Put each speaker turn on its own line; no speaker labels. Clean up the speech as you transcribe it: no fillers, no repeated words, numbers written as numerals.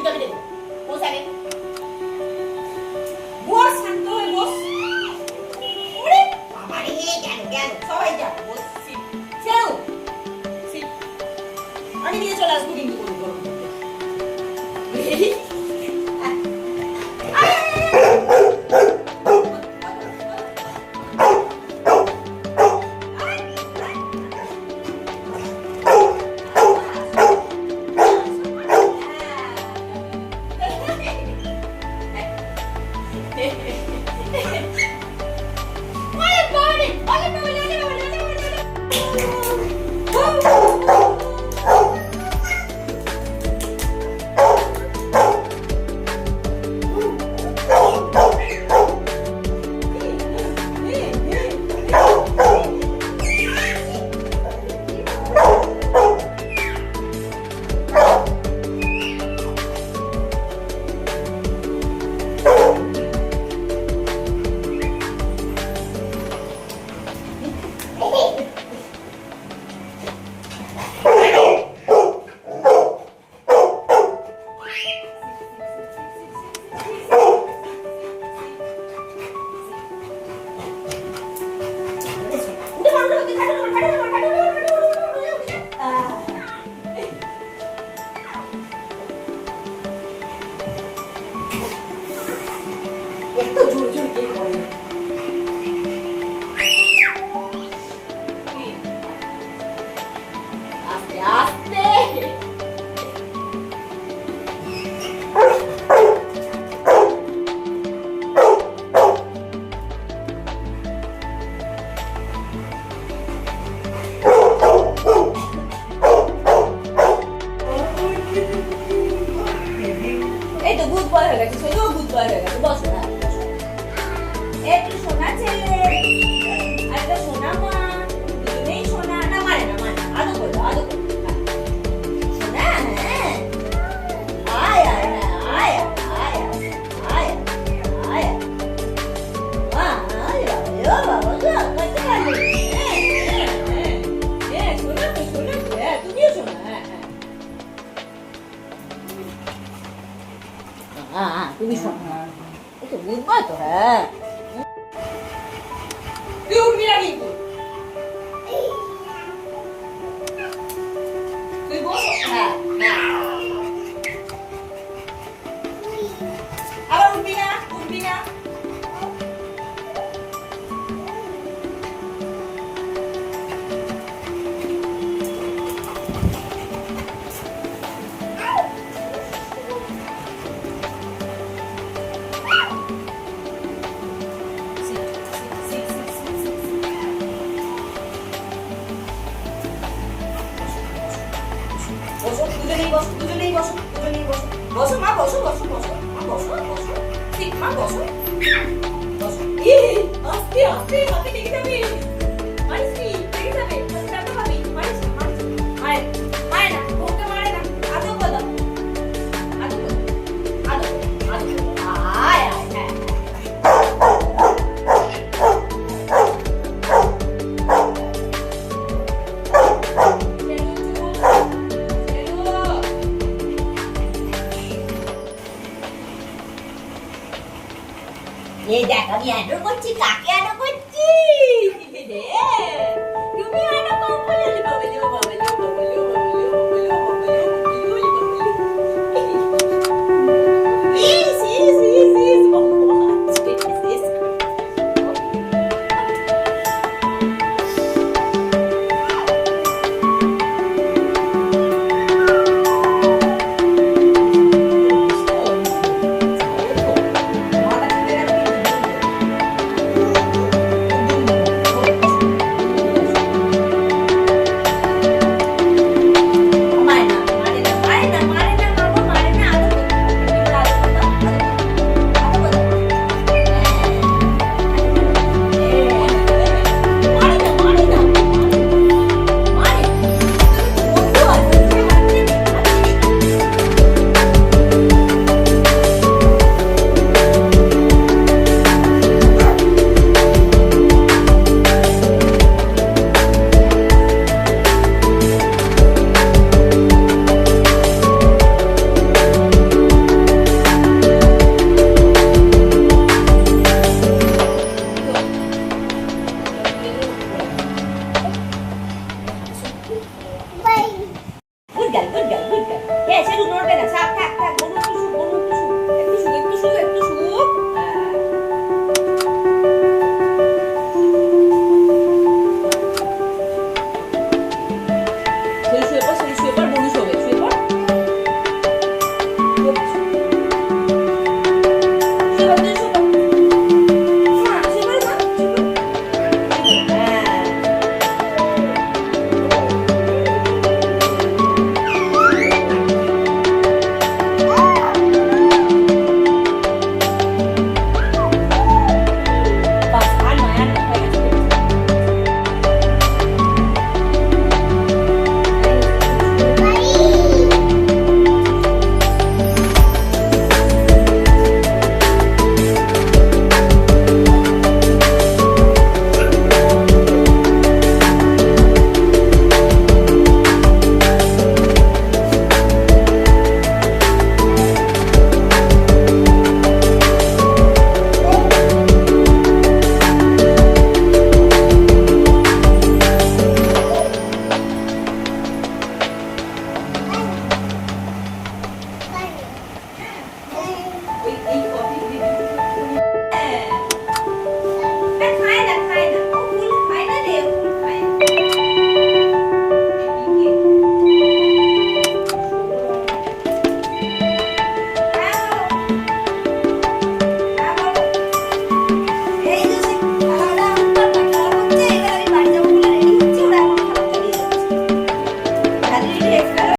আমি দেবো বস আগে বস শান্ত হয়ে বস ওরে বাবা রে গেল গেল সবাই যা বস সিট সেও সিট আমি নিয়ে চলে আসবো কিন্তু কোনো গরম তুমি শোনো তো বুঝবা তো হ্যাঁ তুই উঠবি না কিন্তু তুই বস হ্যাঁ আবার উঠবি না বসো মা বসো ঠিক মা বসো আস্তে আস্তে হাতে লেগে যাবে মারিসনি লেগে যাবে হাতে পাবি মারিস মারে না ওকে মারে না আদো বলো আয় এই দেখ আমি হ্যান্ডল করছি কাকে